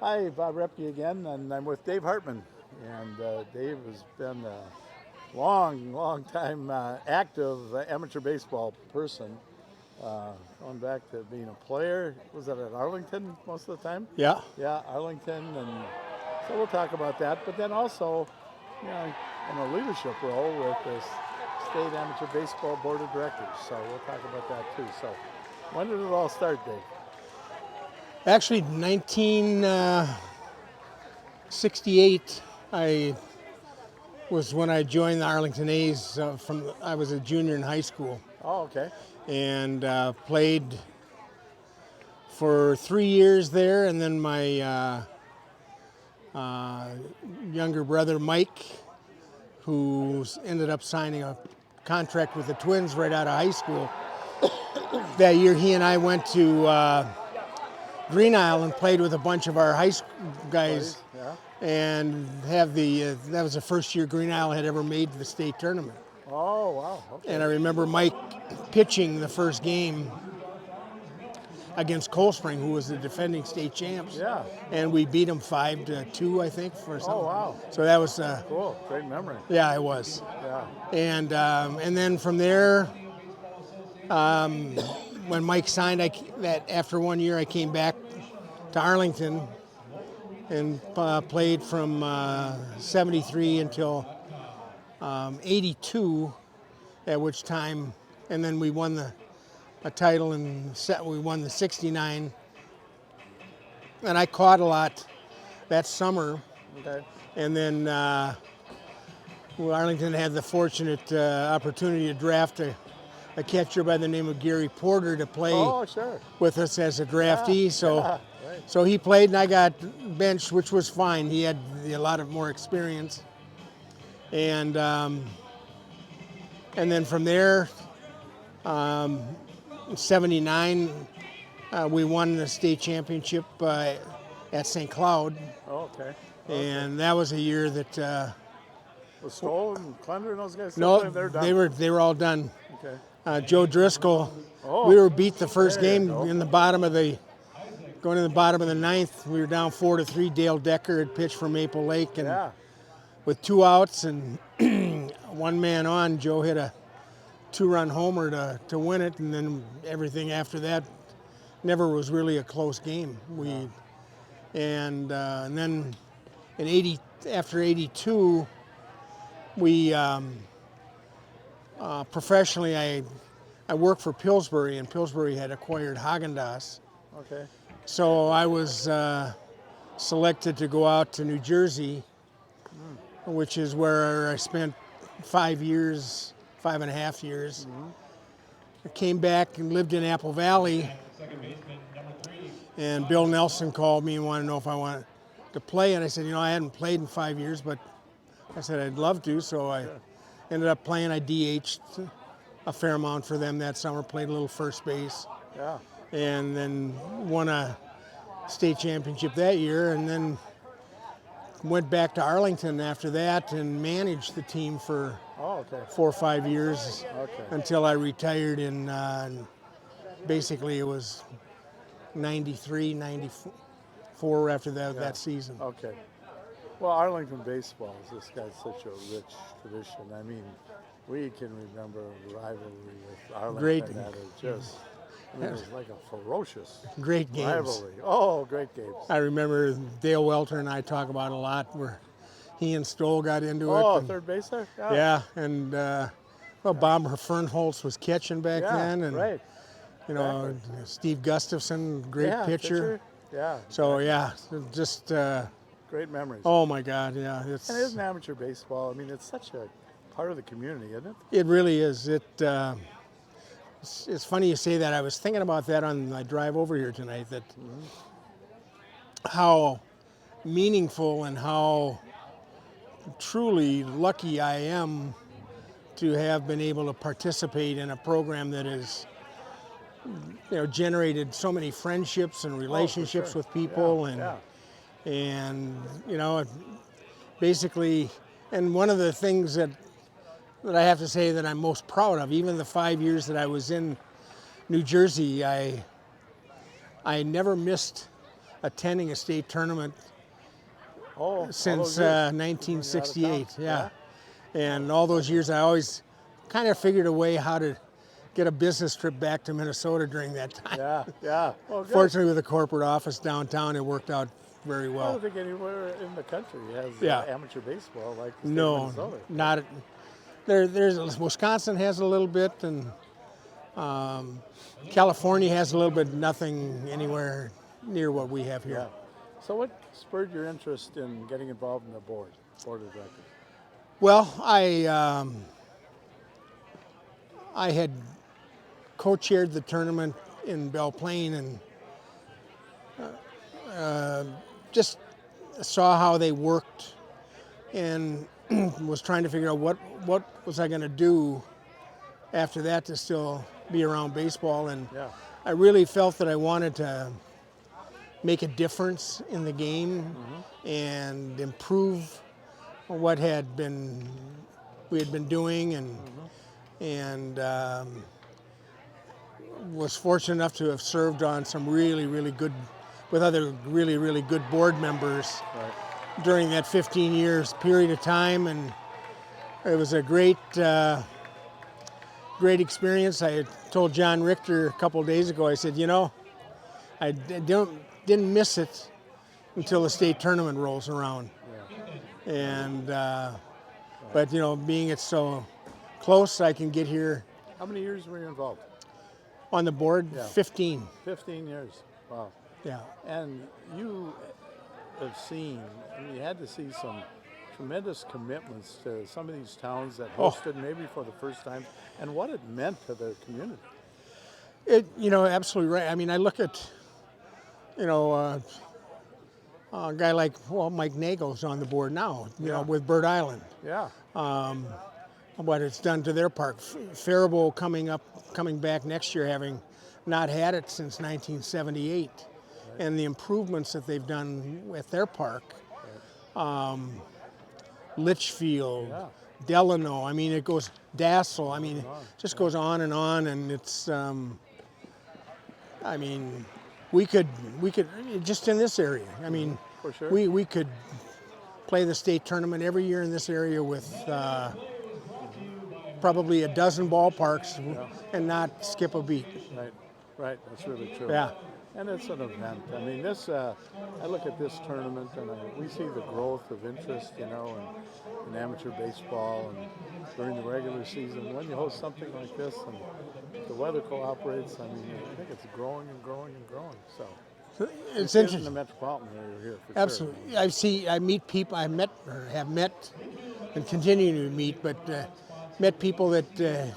Hi, Bob Roepke again, and I'm with Dave Hartmann. And Dave has been a long time active amateur baseball person, going back to being a player. Was that at Arlington most of the time? Yeah. Yeah, Arlington, and so we'll talk about that. But then also, in a leadership role with the State Amateur Baseball Board of Directors. So we'll talk about that too. So when did it all start, Dave? Actually, 1968, I was when I joined the Arlington A's. I was a junior in high school Oh, okay. and played for 3 years there. And then my younger brother Mike, who ended up signing a contract with the Twins right out of high school. That year, he and I went to Green Isle and played with a bunch of our high school guys, Yeah. and that was the first year Green Isle had ever made the state tournament. Oh, wow. Okay. And I remember Mike pitching the first game against Cold Spring, who was the defending state champs. Yeah. And we beat them 5-2, I think, for something. Oh, wow. So that was Cool. Great memory. yeah, it was. Yeah. And then from there, when Mike signed, that after 1 year, I came back to Arlington and played from 73 until 82, at which time, and then we won a title we won the 69. And I caught a lot that summer. Okay. And then Arlington had the fortunate opportunity to draft a catcher by the name of Gary Porter to play with us as a draftee. So he played and I got benched, which was fine. He had a lot of more experience. And then from there, in 79, we won the state championship at St. Cloud. Oh, okay. And that was a year that Was Stoll and Clender and those guys still no, playing? They're done. they were all done. Okay. Joe Driscoll. Oh, We were beat the first there you game go. going to the bottom of the ninth. We were down 4-3. Dale Decker had pitched for Maple Lake, and Yeah. with 2 outs and 1 man on, Joe hit a 2-run homer to win it, and then everything after that never was really a close game. And then after 82, we professionally I worked for Pillsbury, and Pillsbury had acquired Haagen-Dazs. Okay. So I was selected to go out to New Jersey, which is where I spent 5.5 years. I came back and lived in Apple Valley, and Bill Nelson called me and wanted to know if I wanted to play, and I said, I hadn't played in 5 years, but I said I'd love to, so I ended up playing. I DH'd a fair amount for them that summer, played a little first base. Yeah. And then won a state championship that year, and then went back to Arlington after that and managed the team for Oh, okay. 4 or 5 years Okay. until I retired in basically it was 93, 94 after that season. Okay. Well, Arlington baseball has just got such a rich tradition. I mean, we can remember a rivalry with Arlington Great. that is just, it was like a ferocious Great games. rivalry. Oh, great games. I remember Dale Welter and I talk about it a lot, where he and Stoll got into it. Oh, and- third base there? Yeah, and Bob Fernholz was catching back then, and right. Steve Gustafson, great pitcher. Yeah. So yeah, just Great memories. oh my God, yeah, And it isn't amateur baseball. I mean, it's such a part of the community, isn't it? it really is. It's funny you say that. I was thinking about that on my drive over here tonight. That how meaningful and how truly lucky I am to have been able to participate in a program that has generated so many friendships and relationships with people, and basically, and one of the things that I have to say that I'm most proud of, even the 5 years that I was in New Jersey, I never missed attending a state tournament Oh, since all those years. 1968. When you're out of Yeah. And all those years, I always kind of figured a way how to get a business trip back to Minnesota during that time. Yeah, yeah. Well, good. Fortunately, with a corporate office downtown, it worked out very I well. don't think anywhere in the country has Yeah. amateur baseball like the state of No, Minnesota. not there's Wisconsin has a little bit, and California has a little bit. Nothing anywhere near what we have here. Yeah. So what spurred your interest in getting involved in the board of directors? Well, I had co-chaired the tournament in Belle Plaine, and just saw how they worked, and was trying to figure out what was I going to do after that to still be around baseball. And Yeah. I really felt that I wanted to make a difference in the game and improve what we had been doing, and was fortunate enough to have served on some really good, with other really good board members Right. during that 15 years period of time, and it was a great experience. I had told John Richter a couple of days ago, I said, I didn't miss it until the state tournament rolls around. Yeah. And but being it's so close, I can get here How many years were you involved? on the board. Yeah. 15. 15 years. Wow. Yeah. And you have seen, you had to see some tremendous commitments to some of these towns that hosted maybe for the first time, and what it meant to their community. Absolutely right. I mean, I look at, a guy like, Mike Nagel's on the board now, with Bird Island. Yeah. What it's done to their park. Faribault coming back next year, having not had it since 1978, and the improvements that they've done at their park. Litchfield, Yeah. Delano. I mean, it goes Dassel. I mean, it just goes on, and it's. I mean, we could just in this area. I mean, For sure. we could play the state tournament every year in this area with probably a dozen ballparks and not skip a beat. Right. That's really true. Yeah. And it's an event. I mean, this. I look at this tournament, and we see the growth of interest, in amateur baseball, and during the regular season. When you host something like this, and the weather cooperates, I mean, I think it's growing and growing and growing. So It's in interesting. the metropolitan area here. For Absolutely. Sure. I meet people, have met, and continue to meet, but met people that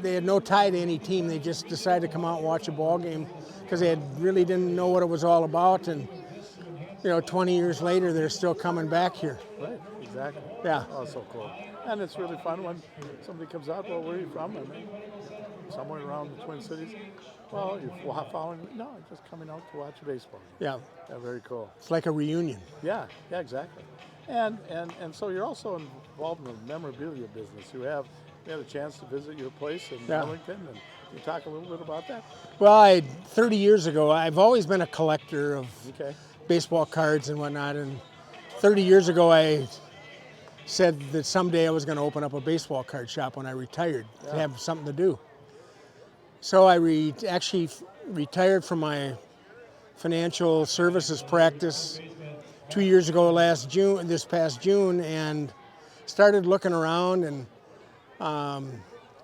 they had no tie to any team. They just decided to come out and watch a ball game because they really didn't know what it was all about. And 20 years later, they're still coming back here. Right. Exactly. Yeah. Oh, so cool. And it's really fun when somebody comes out. Well, where are you from? And somewhere around the Twin Cities. Well, you're following. No, I'm just coming out to watch a baseball game. Yeah. Yeah. Very cool. It's like a reunion. Yeah, exactly. And so you're also involved in the memorabilia business. We had a chance to visit your place in Arlington, and you talk a little bit about that. Well, 30 years ago, I've always been a collector of Okay. baseball cards and whatnot. And 30 years ago, I said that someday I was going to open up a baseball card shop when I retired to have something to do. So I actually retired from my financial services practice 2 years ago this past June, and started looking around, and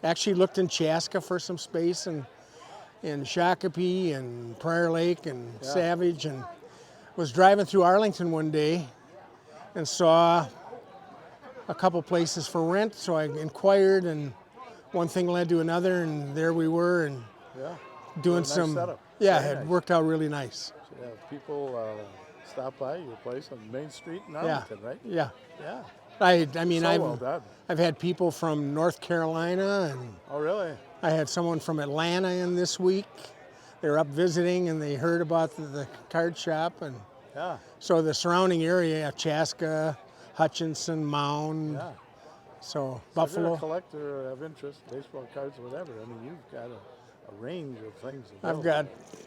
actually looked in Chaska for some space, and in Shakopee and Prior Lake and Savage, and was driving through Arlington one day and saw a couple places for rent, so I inquired, and one thing led to another, and there we were, and doing nice some setup. yeah, Very it nice. worked out really nice. So you have people stop by your place on Main Street in Arlington, right? Yeah. Yeah. I mean, So well done. I've had people from North Carolina, and Oh, really? I had someone from Atlanta in this week. They were up visiting, and they heard about the card shop, and Yeah. so the surrounding area, Chaska, Hutchinson, Mound, Yeah. so If you're Buffalo. a collector of interest, baseball cards, whatever, I mean, you've got a a range of things. I've available.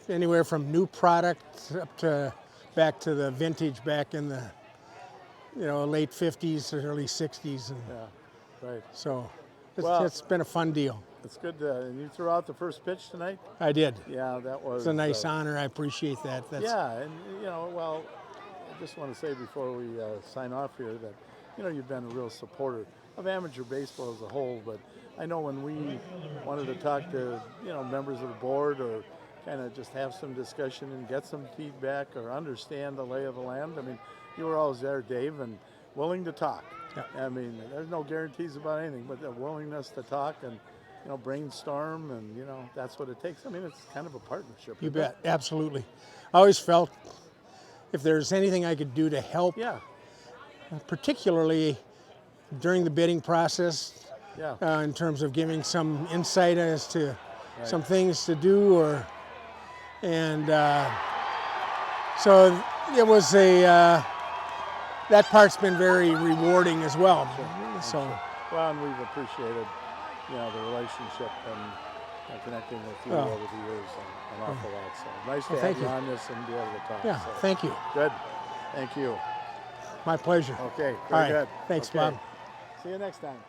got anywhere from new product up to back to the vintage back in the late 50s, early 60s, and Yeah, right. so Well- it's been a fun deal. It's good. And you threw out the first pitch tonight. I did. Yeah, that was. It's a nice honor. I appreciate that. Yeah, and well, I just want to say before we sign off here that you've been a real supporter of amateur baseball as a whole. But I know when we wanted to talk to members of the board or kind of just have some discussion and get some feedback or understand the lay of the land. I mean, you were always there, Dave, and willing to talk. Yeah. I mean, there's no guarantees about anything, but the willingness to talk and brainstorm, and that's what it takes. I mean, it's kind of a partnership. You bet, absolutely. I always felt if there's anything I could do to help, Yeah, particularly during the bidding process, yeah. in terms of giving some insight as to some things to do, so it was that part's been very rewarding as well. So. Well, and we've appreciated, the relationship and connecting with you over the years an awful lot. So nice to have thank you you. on this and be able to talk. Yeah, So, thank you. good. Thank you. My pleasure. Okay, All very right. good. Thanks, Okay. Bob. See you next time.